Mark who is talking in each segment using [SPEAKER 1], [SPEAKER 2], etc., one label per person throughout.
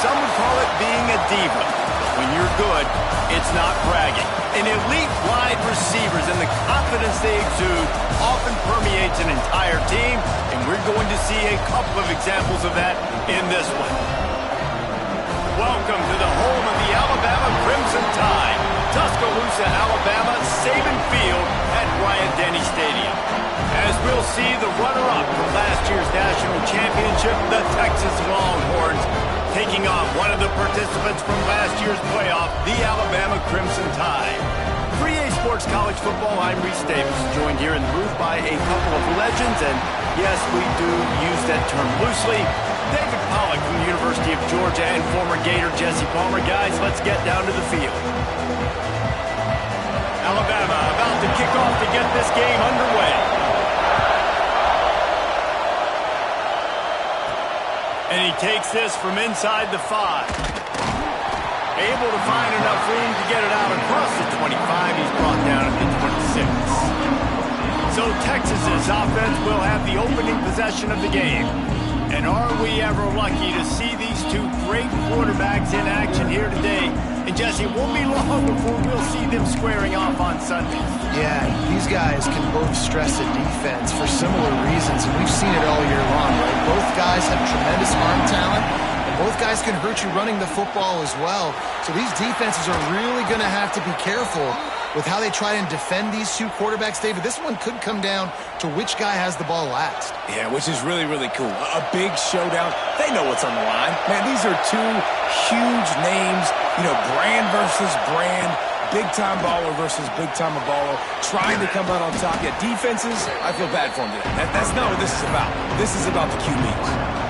[SPEAKER 1] Some would call it being a diva. When you're good, it's not bragging. And elite wide receivers and the confidence they exude often permeates an entire team, and we're going to see a couple of examples of that in this one. Welcome to the home of the Alabama Crimson Tide, Tuscaloosa, Alabama, Saban Field at Bryant-Denny Stadium. As we'll see, the runner-up from last year's national championship, the Texas Longhorns, taking on one of the participants from last year's playoff, the Alabama Crimson Tide. 3A Sports College Football, I'm Reese Davis, joined here in the booth by a couple of legends, and yes, we do use that term loosely. David Pollack from the University of Georgia and former Gator Jesse Palmer. Guys, let's get down to the field. Alabama about to kick off to get this game underway. And he takes this from inside the 5. Able to find enough room to get it out across the 25. He's brought down at the 26. So Texas's offense will have the opening possession of the game. And are we ever lucky to see these two great quarterbacks in action here today? And Jesse, it won't be long before we'll see them squaring off on Sunday.
[SPEAKER 2] Yeah, these guys can both stress a defense for similar reasons, and we've seen it all year long, right? Both guys have tremendous arm talent, and both guys can hurt you running the football as well. So these defenses are really going to have to be careful with how they try and defend these two quarterbacks, David. This one could come down to which guy has the ball last.
[SPEAKER 3] Yeah, which is really, really cool. A big showdown. They know what's on the line. Man, these are two huge names, you know, brand versus brand, big-time baller versus big-time baller, trying to come out on top. Yeah, defenses, I feel bad for them today. That's not what this is about. This is about the QBs.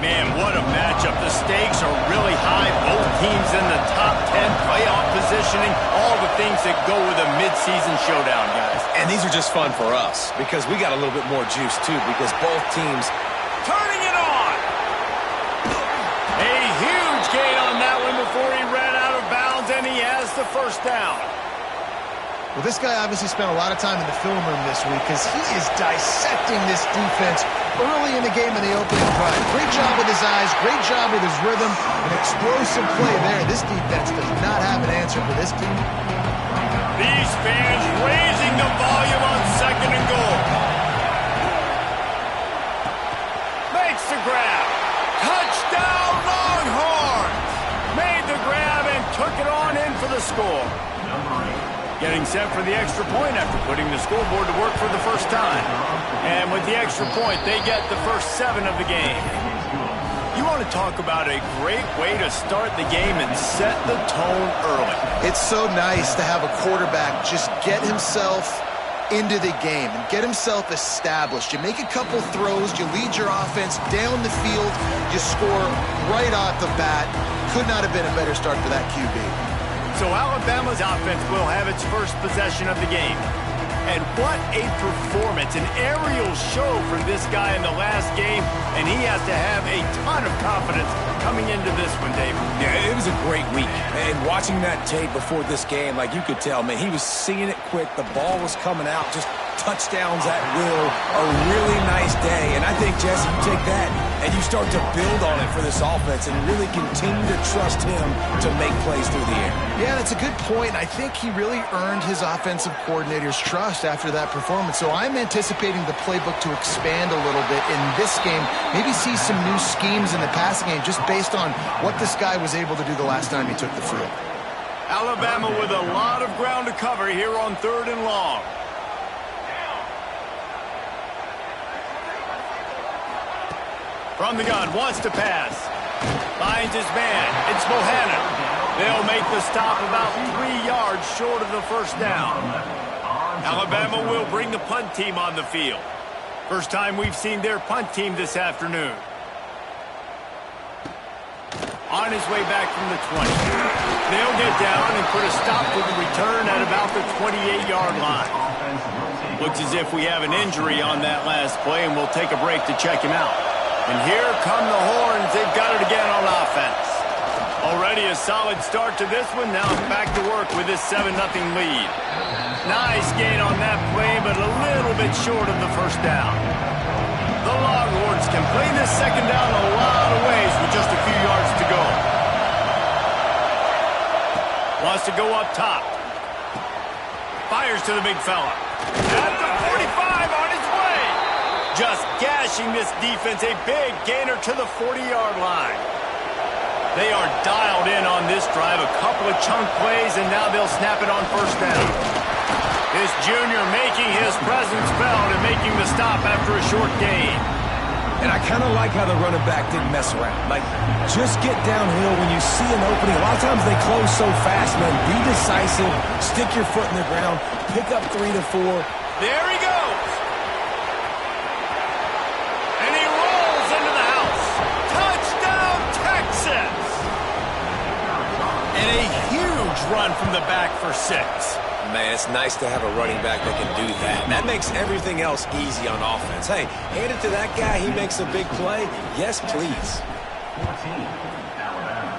[SPEAKER 1] Man, what a matchup. The stakes are really high. Both teams in the top 10, playoff positioning, all the things that go with a mid-season showdown, guys.
[SPEAKER 3] And these are just fun for us because we got a little bit more juice, too, because both teams
[SPEAKER 1] turning it on. A huge gain on that one before he ran out of bounds, and he has the first down.
[SPEAKER 2] Well, this guy obviously spent a lot of time in the film room this week because he is dissecting this defense early in the game in the opening drive. Great job with his eyes, great job with his rhythm, an explosive play there. This defense does not have an answer for this team.
[SPEAKER 1] These fans raising the volume on second and goal. Makes the grab. Touchdown Longhorns! Made the grab and took it on in for the score. Getting set for the extra point after putting the scoreboard to work for the first time. And with the extra point, they get the first 7 of the game. You want to talk about a great way to start the game and set the tone early.
[SPEAKER 2] It's so nice to have a quarterback just get himself into the game and get himself established. You make a couple throws, you lead your offense down the field, you score right off the bat. Could not have been a better start for that QB.
[SPEAKER 1] So Alabama's offense will have its first possession of the game. And what a performance, an aerial show from this guy in the last game, and he has to have a ton of confidence coming into this one, David.
[SPEAKER 3] Yeah, it was a great week. And watching that tape before this game, like you could tell, man, he was seeing it quick. The ball was coming out, just touchdowns at will. A really nice day. And I think, Jesse, you take that and you start to build on it for this offense and really continue to trust him to make plays through the air.
[SPEAKER 2] Yeah, that's a good point. I think he really earned his offensive coordinator's trust after that performance. So I'm anticipating the playbook to expand a little bit in this game. Maybe see some new schemes in the passing game just based on what this guy was able to do the last time he took the field.
[SPEAKER 1] Alabama with a lot of ground to cover here on 3rd and long. From the gun, wants to pass. Finds his man. It's Bohannon. They'll make the stop about 3 yards short of the first down. Alabama will bring the punt team on the field. First time we've seen their punt team this afternoon. On his way back from the 20. They'll get down and put a stop to the return at about the 28-yard line. Looks as if we have an injury on that last play, and we'll take a break to check him out. And here come the Horns. They've got it again on offense. Already a solid start to this one. Now back to work with this 7-0 lead. Nice gain on that play, but a little bit short of the first down. The Longhorns can play this second down a lot of ways with just a few yards to go. to go up top. Fires to the big fella. At the 45 on his way. Just gashing this defense. A big gainer to the 40-yard line. They are dialed in on this drive. A couple of chunk plays, and now they'll snap it on first down. This junior making his presence felt and making the stop after a short gain.
[SPEAKER 3] And I kind of like how the running back didn't mess around. Like, just get downhill when you see an opening. A lot of times they close so fast, man. Be decisive. Stick your foot in the ground. Pick up 3 to 4.
[SPEAKER 1] There he goes. And he rolls into the house. Touchdown, Texas. And a huge run from the back for 6.
[SPEAKER 3] Man, it's nice to have a running back that can do that. That makes everything else easy on offense. Hey, hand it to that guy. He makes a big play. Yes, please.
[SPEAKER 4] 14, Alabama,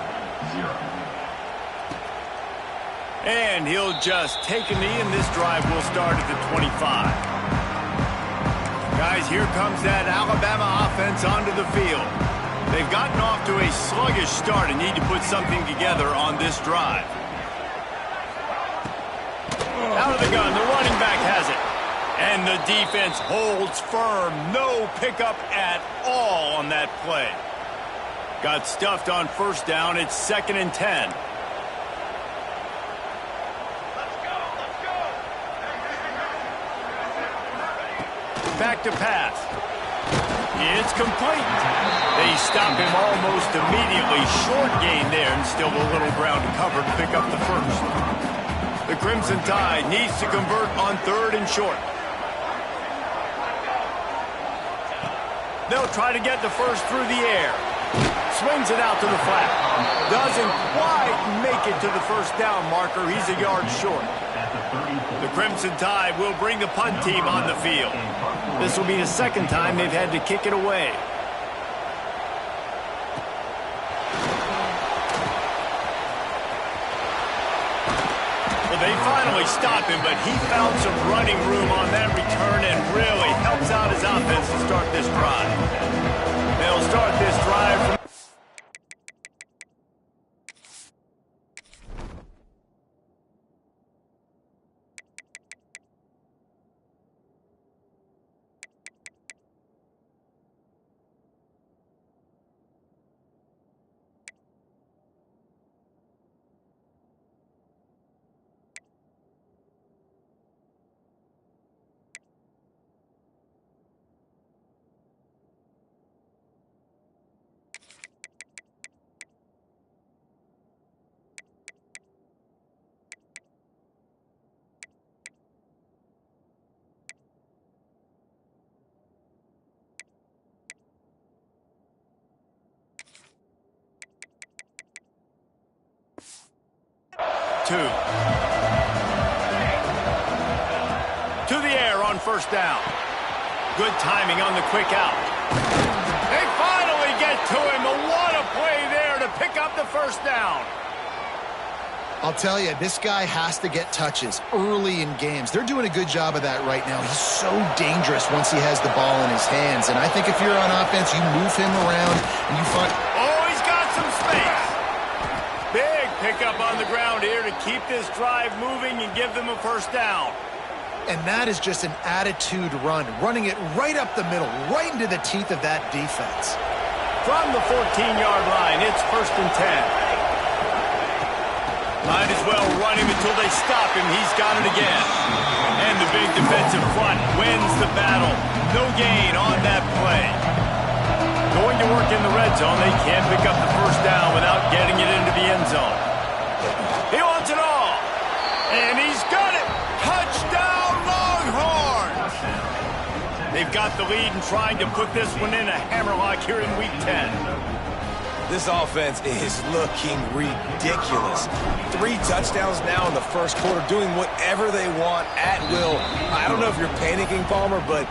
[SPEAKER 4] 0.
[SPEAKER 1] And he'll just take a knee, and this drive will start at the 25. Guys, here comes that Alabama offense onto the field. They've gotten off to a sluggish start and need to put something together on this drive. Out of the gun, the running back has it. And the defense holds firm. No pickup at all on that play. Got stuffed on first down. It's 2nd and 10. Back to pass. It's complete. They stop him almost immediately. Short gain there, and still a little ground to cover to pick up the first. The Crimson Tide needs to convert on 3rd and short. They'll try to get the first through the air. Swings it out to the flat. Doesn't quite make it to the first down marker. He's a yard short. The Crimson Tide will bring the punt team on the field. This will be the 2nd time they've had to kick it away. They finally stop him, but he found some running room on that return and really helps out his offense to start this drive. They'll start this drive from two. To the air on first down. Good timing on the quick out. They finally get to him. What a play there to pick up the first down.
[SPEAKER 2] I'll tell you, this guy has to get touches early in games. They're doing a good job of that right now. He's so dangerous once he has the ball in his hands. And I think if you're on offense, you move him around and you find...
[SPEAKER 1] Oh, he's got some space. Big pickup on the ground here to keep this drive moving and give them a first down.
[SPEAKER 2] And that is just an attitude run, running it right up the middle, right into the teeth of that defense.
[SPEAKER 1] From the 14-yard line, it's 1st and 10. Might as well run him until they stop him. He's got it again. And the big defensive front wins the battle. No gain on that play. Going to work in the red zone. They can't pick up the first down without getting it into the end zone. He wants it all. And he's got it. Touchdown, Longhorns. They've got the lead and trying to put this one in a hammerlock here in Week 10.
[SPEAKER 3] This offense is looking ridiculous. 3 touchdowns now in the first quarter, doing whatever they want at will. I don't know if you're panicking, Palmer, but,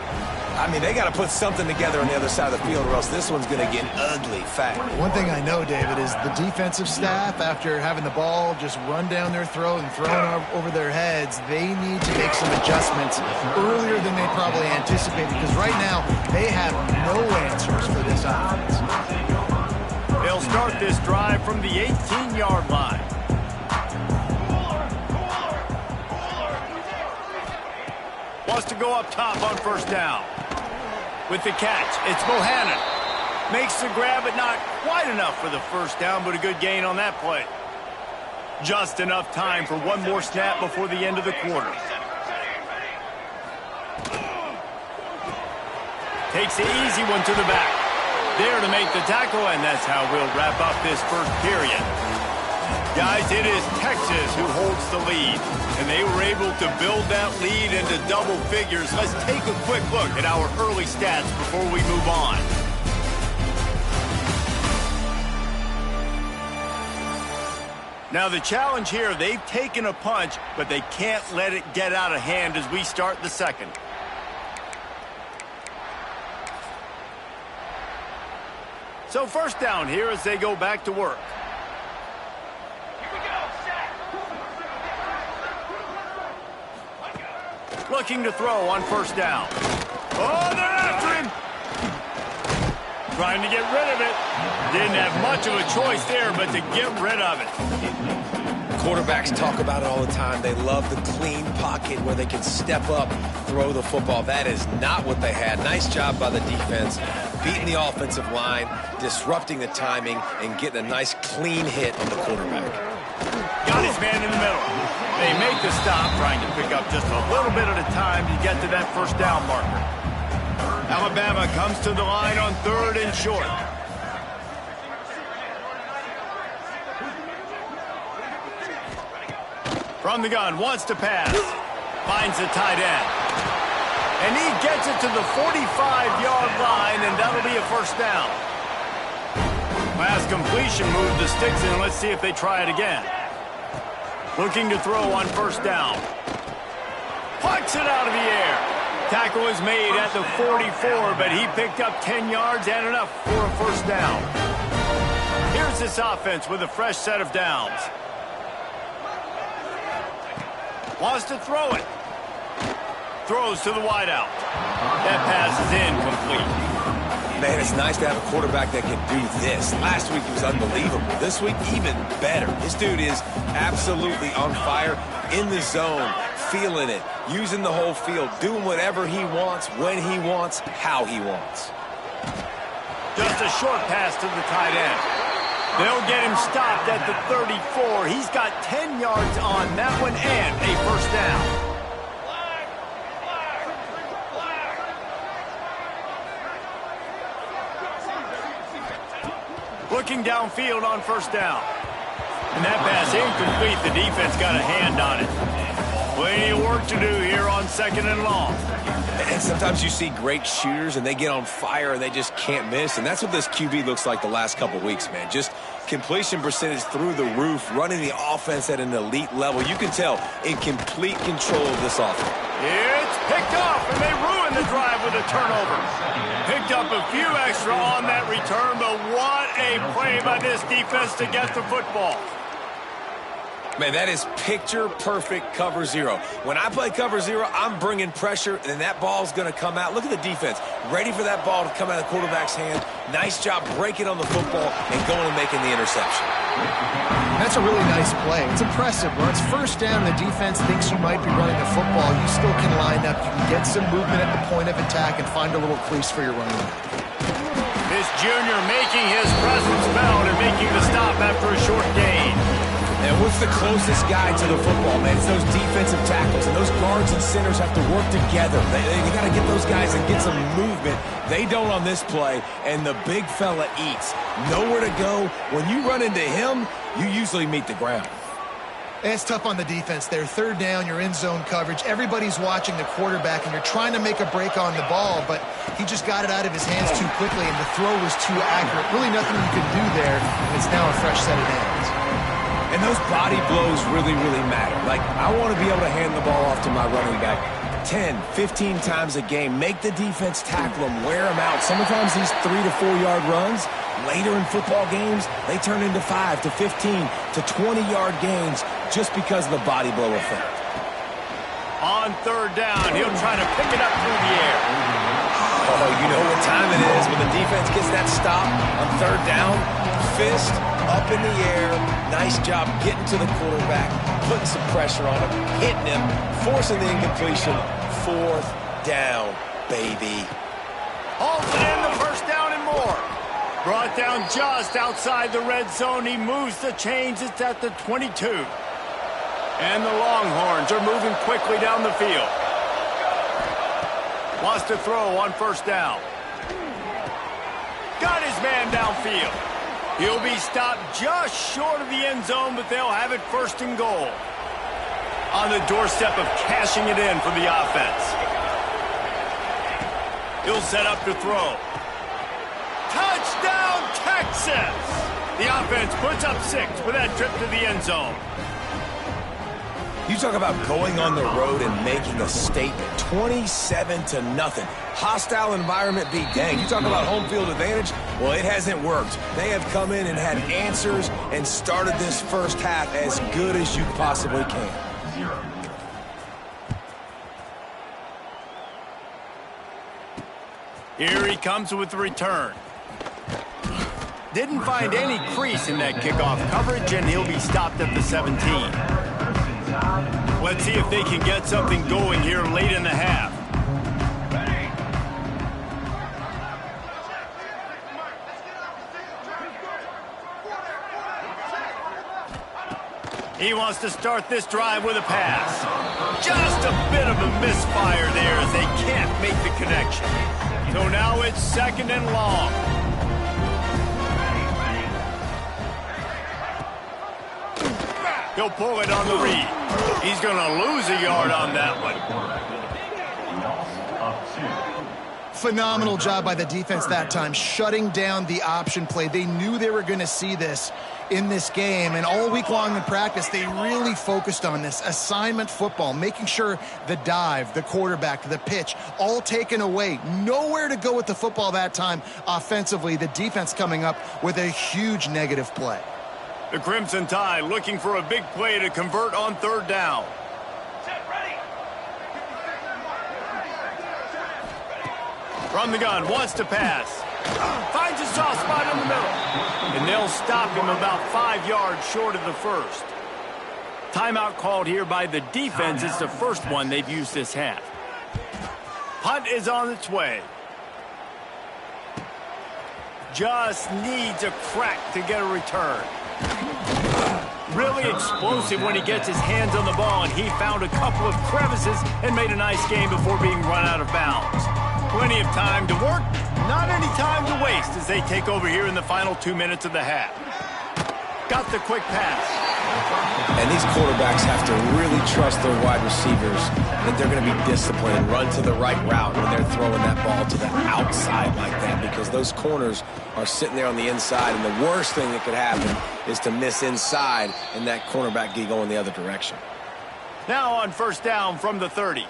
[SPEAKER 3] I mean, they got to put something together on the other side of the field or else this one's going to get ugly fast.
[SPEAKER 2] One thing I know, David, is the defensive staff, after having the ball just run down their throat and thrown over their heads, they need to make some adjustments earlier than they probably anticipated, because right now they have no answers for this offense.
[SPEAKER 1] They'll start this drive from the 18-yard line. Wants to go up top on first down. With the catch, it's Bohannon. Makes the grab, but not quite enough for the first down, but a good gain on that play. Just enough time for one more snap before the end of the quarter. Takes the easy one to the back. There to make the tackle, and that's how we'll wrap up this first period. Guys, it is Texas who holds the lead, and they were able to build that lead into double figures. Let's take a quick look at our early stats before we move on. Now the challenge here, they've taken a punch, but they can't let it get out of hand as we start the second. So first down here as they go back to work. Looking to throw on first down. Oh, they're after him. Trying to get rid of it. Didn't have much of a choice there, but to get rid of it.
[SPEAKER 3] Quarterbacks talk about it all the time. They love the clean pocket where they can step up, throw the football. That is not what they had. Nice job by the defense, beating the offensive line, disrupting the timing, and getting a nice clean hit on the quarterback.
[SPEAKER 1] Got his man in the middle. They make the stop, trying to pick up just a little bit at a time to get to that first down marker. Alabama comes to the line on 3rd and short. From the gun, wants to pass. Finds the tight end. And he gets it to the 45-yard line, and that'll be a first down. Last completion moved the sticks in. Let's see if they try it again. Looking to throw on first down. Plucks it out of the air. Tackle is made at the 44, but he picked up 10 yards and enough for a first down. Here's this offense with a fresh set of downs. Wants to throw it. Throws to the wideout. That pass is incomplete.
[SPEAKER 3] Man, it's nice to have a quarterback that can do this. Last week he was unbelievable. This week, even better. This dude is absolutely on fire, in the zone, feeling it, using the whole field, doing whatever he wants, when he wants, how he wants.
[SPEAKER 1] Just a short pass to the tight end. They'll get him stopped at the 34. He's got 10 yards on that one and a first down. Looking downfield on first down. And that pass incomplete. The defense got a hand on it. Plenty of work to do here on 2nd and long.
[SPEAKER 3] And sometimes you see great shooters and they get on fire and they just can't miss. And that's what this QB looks like the last couple weeks, man. Just completion percentage through the roof, running the offense at an elite level. You can tell in complete control of this offense.
[SPEAKER 1] It's picked off, and they ruin the drive with a turnover. Picked up a few extra on that return, but what a play by this defense to get the football.
[SPEAKER 3] Man, that is picture-perfect cover zero. When I play cover zero, I'm bringing pressure, and that ball's going to come out. Look at the defense. Ready for that ball to come out of the quarterback's hand. Nice job breaking on the football and going and making the interception.
[SPEAKER 2] That's a really nice play. It's impressive. When it's first down, the defense thinks you might be running the football. You still can line up. You can get some movement at the point of attack and find a little crease for your running back.
[SPEAKER 1] This junior making his presence felt and making the stop after a short gain.
[SPEAKER 3] And what's the closest guy to the football, man? It's those defensive tackles, and those guards and centers have to work together. They got to get those guys and get some movement. They don't on this play, and the big fella eats. Nowhere to go. When you run into him, you usually meet the ground.
[SPEAKER 2] It's tough on the defense there. 3rd down, you're in zone coverage. Everybody's watching the quarterback, and you're trying to make a break on the ball, but he just got it out of his hands too quickly, and the throw was too accurate. Really nothing you could do there, and it's now a fresh set of hands.
[SPEAKER 3] And those body blows really, really matter. Like, I want to be able to hand the ball off to my running back 10, 15 times a game. Make the defense tackle him, wear him out. Sometimes these 3 to 4 yard runs, later in football games, they turn into 5 to 15 to 20-yard gains just because of the body blow effect.
[SPEAKER 1] On 3rd down, he'll try to pick it up through the air.
[SPEAKER 3] Oh, you know what time it is when the defense gets that stop on 3rd down. Fist up in the air. Nice job getting to the quarterback, putting some pressure on him, hitting him, forcing the incompletion, 4th down, baby.
[SPEAKER 1] Holds it in, the first down and more. Brought down just outside the red zone. He moves the chains. It's at the 22. And the Longhorns are moving quickly down the field. Wants to throw on first down. Got his man downfield. He'll be stopped just short of the end zone, but they'll have it first and goal. On the doorstep of cashing it in for the offense. He'll set up to throw. Touchdown, Texas! The offense puts up 6 with that trip to the end zone.
[SPEAKER 3] You talk about going on the road and making a statement. 27-0. Hostile environment be danged. You talk about home field advantage? Well, it hasn't worked. They have come in and had answers and started this first half as good as you possibly can.
[SPEAKER 4] 0.
[SPEAKER 1] Here he comes with the return. Didn't find any crease in that kickoff coverage, and he'll be stopped at the 17. Let's see if they can get something going here late in the half. He wants to start this drive with a pass. Just a bit of a misfire there as they can't make the connection. So now it's 2nd and long. He'll pull it on the read. He's going to lose a yard on that one.
[SPEAKER 2] Phenomenal job by the defense that time, shutting down the option play. They knew they were going to see this in this game, and all week long in practice, they really focused on this assignment football, making sure the dive, the quarterback, the pitch, all taken away. Nowhere to go with the football that time offensively. The defense coming up with a huge negative play.
[SPEAKER 1] The Crimson Tide looking for a big play to convert on 3rd down. From the gun, wants to pass. Finds a soft spot in the middle. And they'll stop him about 5 yards short of the first. Timeout called here by the defense. It's the first one they've used this half. Punt is on its way. Just needs a crack to get a return. Really explosive when he gets his hands on the ball, and he found a couple of crevices and made a nice game before being run out of bounds. Plenty of time to work, not any time to waste as they take over here in the final 2 minutes of the half. Got the quick pass.
[SPEAKER 3] And these quarterbacks have to really trust their wide receivers that they're going to be disciplined and run to the right route when they're throwing that ball to the outside like that, because those corners are sitting there on the inside, and the worst thing that could happen is to miss inside and that cornerback get going the other direction.
[SPEAKER 1] Now on first down from the 30.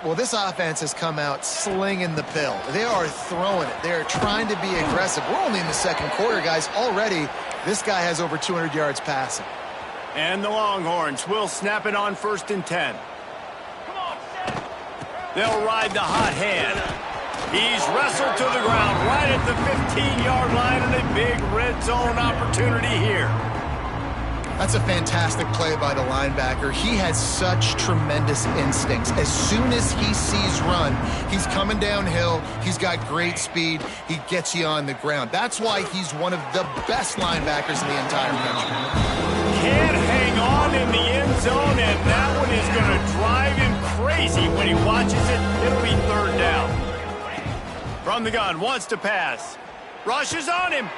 [SPEAKER 2] Well, this offense has come out slinging the pill. They are throwing it. They are trying to be aggressive. We're only in the 2nd quarter, guys. Already, this guy has over 200 yards passing.
[SPEAKER 1] And the Longhorns will snap it on 1st and 10. They'll ride the hot hand. He's wrestled to the ground right at the 15-yard line, and a big red zone opportunity here.
[SPEAKER 2] That's a fantastic play by the linebacker. He has such tremendous instincts. As soon as he sees run, he's coming downhill. He's got great speed. He gets you on the ground. That's why he's one of the best linebackers in the entire country.
[SPEAKER 1] Can't hang on in the end zone, and that one is going to drive him crazy when he watches it. It'll be 3rd down. From the gun, wants to pass. Rushes on him.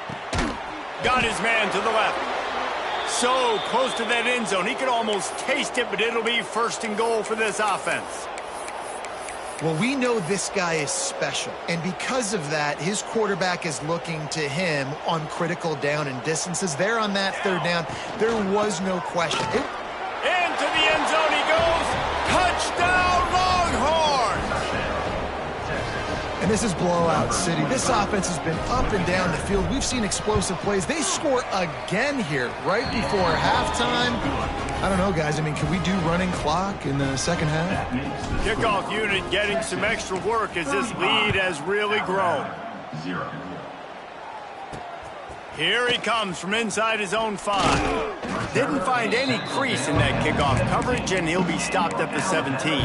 [SPEAKER 1] Got his man to the left. So close to that end zone, he could almost taste it, but it'll be 1st and goal for this offense.
[SPEAKER 2] Well, we know this guy is special, and because of that, his quarterback is looking to him on critical down and distances. There on that 3rd down, there was no question.
[SPEAKER 1] Into the end zone he goes. Touchdown, Longhorns!
[SPEAKER 2] And this is blowout city. This offense has been up and down the field. We've seen explosive plays. They score again here right before halftime. I don't know, guys. I mean, can we do running clock in the 2nd half?
[SPEAKER 1] Kickoff unit getting some extra work as this lead has really grown.
[SPEAKER 4] 0.
[SPEAKER 1] Here he comes from inside his own 5. Didn't find any crease in that kickoff coverage, and he'll be stopped at the 17.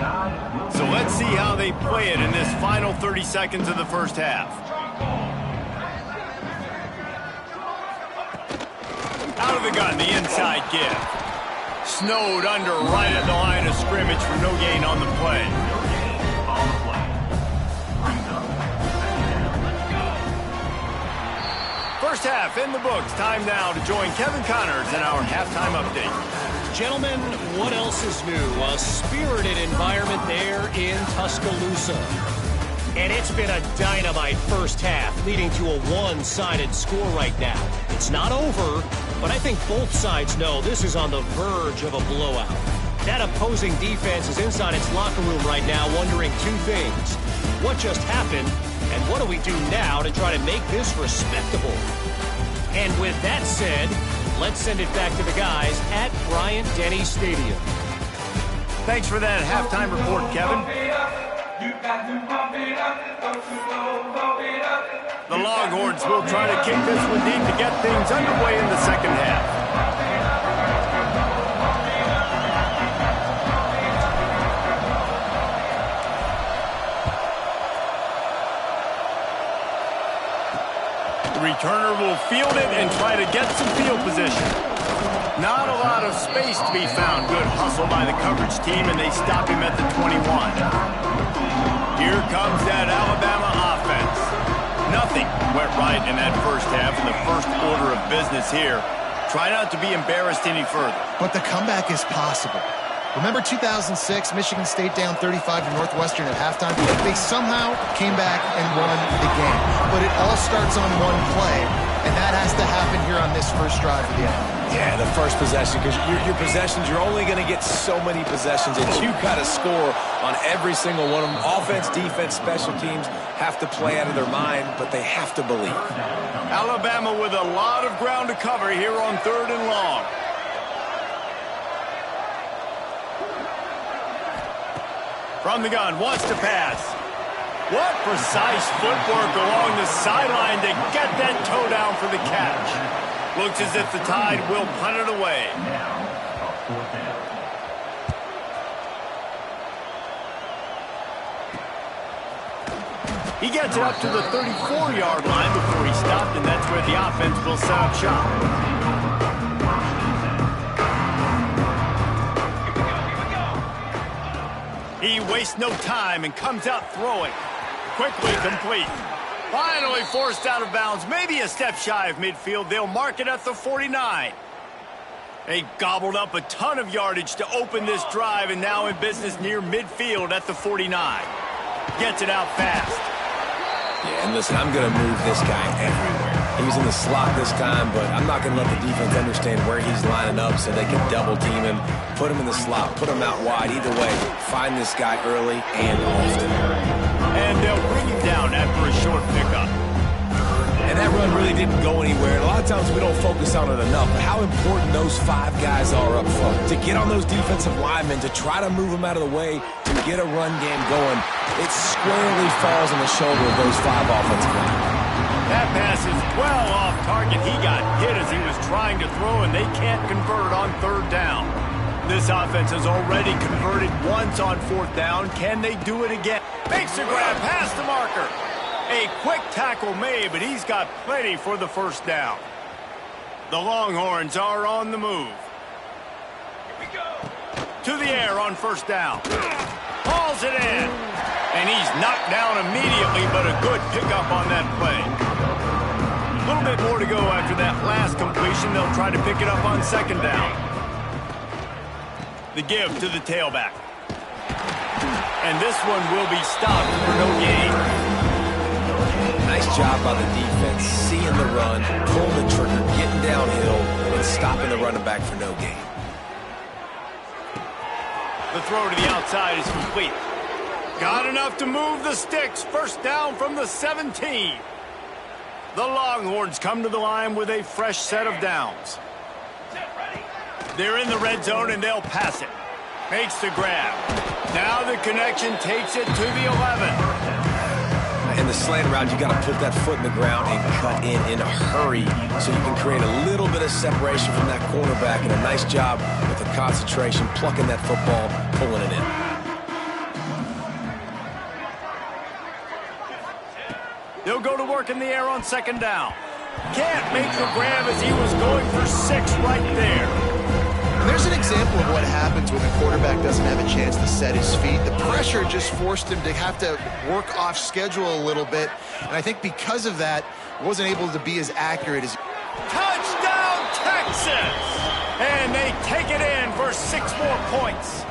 [SPEAKER 1] So let's see how they play it in this final 30 seconds of the first half. Out of the gun, the inside give. Snowed under right at the line of scrimmage for no gain on the play. First half in the books. Time now to join Kevin Connors in our halftime update.
[SPEAKER 5] Gentlemen, what else is new? A spirited environment there in Tuscaloosa. And it's been a dynamite first half, leading to a one-sided score right now. It's not over, but I think both sides know this is on the verge of a blowout. That opposing defense is inside its locker room right now wondering two things. What just happened, and what do we do now to try to make this respectable? And with that said, let's send it back to the guys at Bryant-Denny Stadium.
[SPEAKER 1] Thanks for that halftime report, Kevin. The Longhorns will try to kick this one deep to get things underway in the second half. The returner will field it and try to get some field position. Not a lot of space to be found. Good hustle by the coverage team, and they stop him at the 21. Here comes that Alabama offense. Nothing went right in that first half in the first order of business here. Try not to be embarrassed any further.
[SPEAKER 2] But the comeback is possible. Remember 2006, Michigan State down 35 to Northwestern at halftime? They somehow came back and won the game. But it all starts on one play, and that has to happen here on this first drive of the offense.
[SPEAKER 3] Yeah, the first possession, because your possessions, you're only going to get so many possessions, and you got to score on every single one of them. Offense, defense, special teams have to play out of their mind, but they have to believe.
[SPEAKER 1] Alabama with a lot of ground to cover here on 3rd and long. From the gun, wants to pass. What precise footwork along the sideline to get that toe down for the catch. Looks as if the Tide will punt it away. He gets it up to the 34-yard line before he stopped, and that's where the offense will set up shop. He wastes no time and comes out throwing. Quickly complete. Finally forced out of bounds. Maybe a step shy of midfield. They'll mark it at the 49. They gobbled up a ton of yardage to open this drive, and now in business near midfield at the 49. Gets it out fast.
[SPEAKER 3] Yeah, and listen, I'm going to move this guy everywhere. He's in the slot this time, but I'm not going to let the defense understand where he's lining up so they can double team him, put him in the slot, put him out wide. Either way, find this guy early and often.
[SPEAKER 1] And they'll bring him down after a short pickup.
[SPEAKER 3] And that run really didn't go anywhere. And a lot of times we don't focus on it enough, but how important those 5 guys are up front. To get on those defensive linemen, to try to move them out of the way, to get a run game going, it squarely falls on the shoulder of those 5 offensive linemen.
[SPEAKER 1] That pass is well off target. He got hit as he was trying to throw, and they can't convert on 3rd down. This offense has already converted once on 4th down. Can they do it again? Makes the grab past the marker. A quick tackle made, but he's got plenty for the first down. The Longhorns are on the move. Here we go. To the air on 1st down. Hauls it in. And he's knocked down immediately, but a good pickup on that play. A little bit more to go after that last completion. They'll try to pick it up on 2nd down. The give to the tailback. And this one will be stopped for no gain.
[SPEAKER 3] Nice job by the defense, seeing the run, pulling the trigger, getting downhill, and stopping the running back for no gain.
[SPEAKER 1] The throw to the outside is complete. Got enough to move the sticks. 1st down from the 17. The Longhorns come to the line with a fresh set of downs. They're in the red zone, and they'll pass it. Makes the grab. Now the connection takes it to the 11.
[SPEAKER 3] In the slant route, you got to put that foot in the ground and cut in a hurry so you can create a little bit of separation from that cornerback, and a nice job with the concentration, plucking that football, pulling it in.
[SPEAKER 1] work in the air on second down. Can't make the grab as he was going for 6 right there.
[SPEAKER 2] And there's an example of what happens when the quarterback doesn't have a chance to set his feet. The pressure just forced him to have to work off schedule a little bit. And I think because of that, wasn't able to be as accurate as...
[SPEAKER 1] Touchdown, Texas! And they take it in for 6 more points.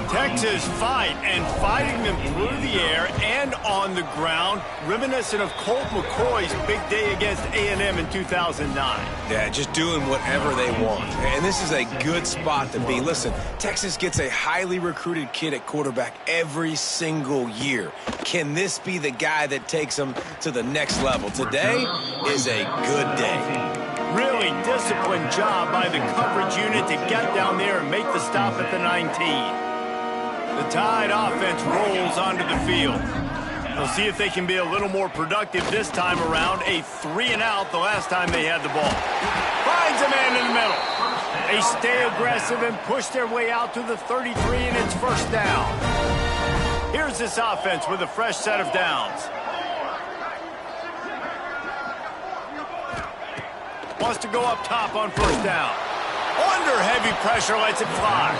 [SPEAKER 1] Texas fighting them through the air and on the ground, reminiscent of Colt McCoy's big day against A&M in 2009.
[SPEAKER 3] Yeah, just doing whatever they want. And this is a good spot to be. Listen, Texas gets a highly recruited kid at quarterback every single year. Can this be the guy that takes them to the next level? Today is a good day.
[SPEAKER 1] Really disciplined job by the coverage unit to get down there and make the stop at the 19. The Tide offense rolls onto the field. They'll see if they can be a little more productive this time around. A 3-and-out the last time they had the ball. Finds a man in the middle. They stay aggressive and push their way out to the 33, and it's first down. Here's this offense with a fresh set of downs. Wants to go up top on first down. Under heavy pressure, lets it fly.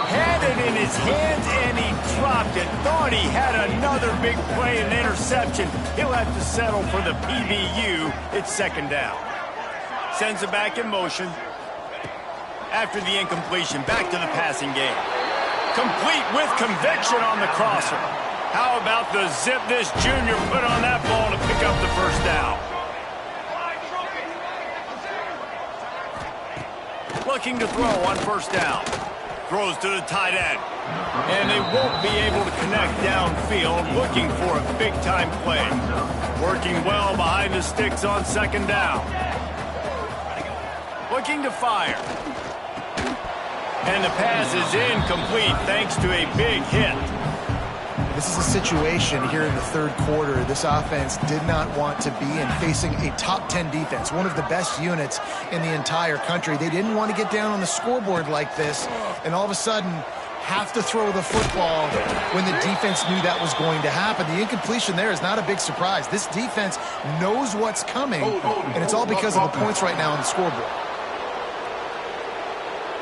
[SPEAKER 1] Had it in his hands, and he dropped it. Thought he had another big play and interception. He'll have to settle for the PBU. It's second down. Sends it back in motion. After the incompletion, back to the passing game. Complete with conviction on the crosser. How about the zip this junior put on that ball to pick up the first down? Looking to throw on first down. Throws to the tight end. And they won't be able to connect downfield, looking for a big-time play. Working well behind the sticks on second down. Looking to fire. And the pass is incomplete thanks to a big hit.
[SPEAKER 2] This is a situation here in the third quarter. This offense did not want to be in, facing a top 10 defense, one of the best units in the entire country. They didn't want to get down on the scoreboard like this, and all of a sudden have to throw the football when the defense knew that was going to happen. The incompletion there is not a big surprise. This defense knows what's coming, and it's all because of the points right now on the scoreboard.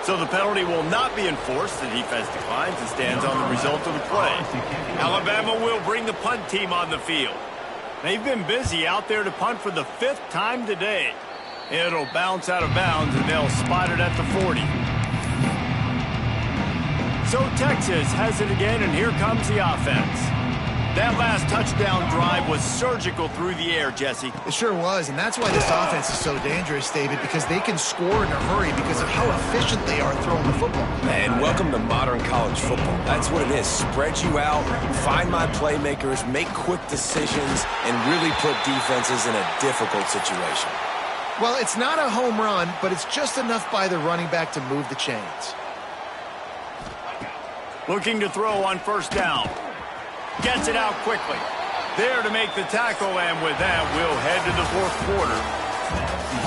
[SPEAKER 1] So the penalty will not be enforced. The defense declines and stands on the result of the play. Alabama will bring the punt team on the field. They've been busy out there to punt for the 5th time today. It'll bounce out of bounds, and they'll spot it at the 40. So Texas has it again, and here comes the offense. That last touchdown drive was surgical through the air, Jesse.
[SPEAKER 2] It sure was, and that's why this offense is so dangerous, David, because they can score in a hurry because of how efficient they are throwing the football.
[SPEAKER 3] And welcome to modern college football. That's what it is. Spread you out, find my playmakers, make quick decisions, and really put defenses in a difficult situation.
[SPEAKER 2] Well, it's not a home run, but it's just enough by the running back to move the chains.
[SPEAKER 1] Looking to throw on first down. Gets it out quickly. There to make the tackle, and with that, we'll head to the fourth quarter.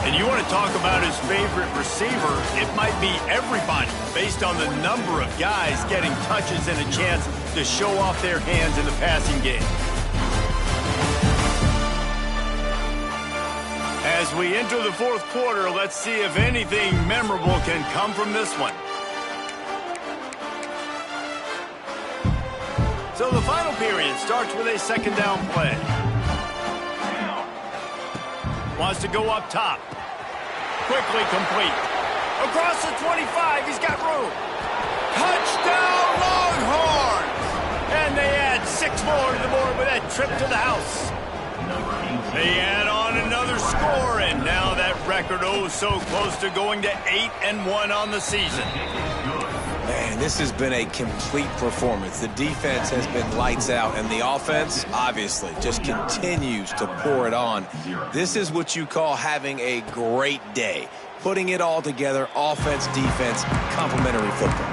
[SPEAKER 1] And you want to talk about his favorite receiver, it might be everybody, based on the number of guys getting touches and a chance to show off their hands in the passing game. As we enter the fourth quarter, let's see if anything memorable can come from this one. So the final period starts with a second down play. Wants to go up top. Quickly complete. Across the 25, he's got room. Touchdown, Longhorns! And they add 6 more to the board with that trip to the house. They add on another score, and now that record so close to going to 8-1 on the season.
[SPEAKER 3] Man, this has been a complete performance. The defense has been lights out, and the offense, obviously, just continues to pour it on. This is what you call having a great day. Putting it all together, offense, defense, complementary football.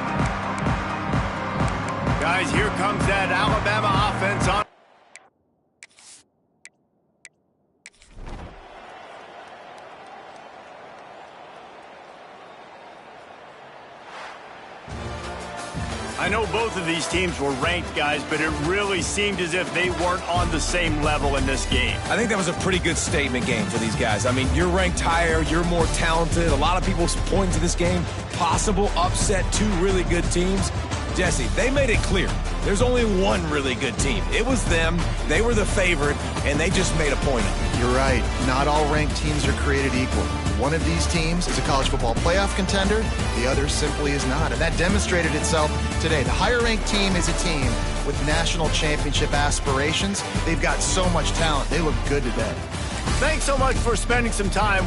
[SPEAKER 1] Guys, here comes that Alabama offense on. I know both of these teams were ranked, guys, but it really seemed as if they weren't on the same level in this game.
[SPEAKER 3] I think that was a pretty good statement game for these guys. I mean, you're ranked higher, you're more talented. A lot of people point to this game, possible upset, two really good teams. Jesse, they made it clear. There's only one really good team. It was them. They were the favorite, and they just made a point of it.
[SPEAKER 2] You're right. Not all ranked teams are created equal. One of these teams is a college football playoff contender. The other simply is not. And that demonstrated itself today. The higher-ranked team is a team with national championship aspirations. They've got so much talent. They look good today.
[SPEAKER 1] Thanks so much for spending some time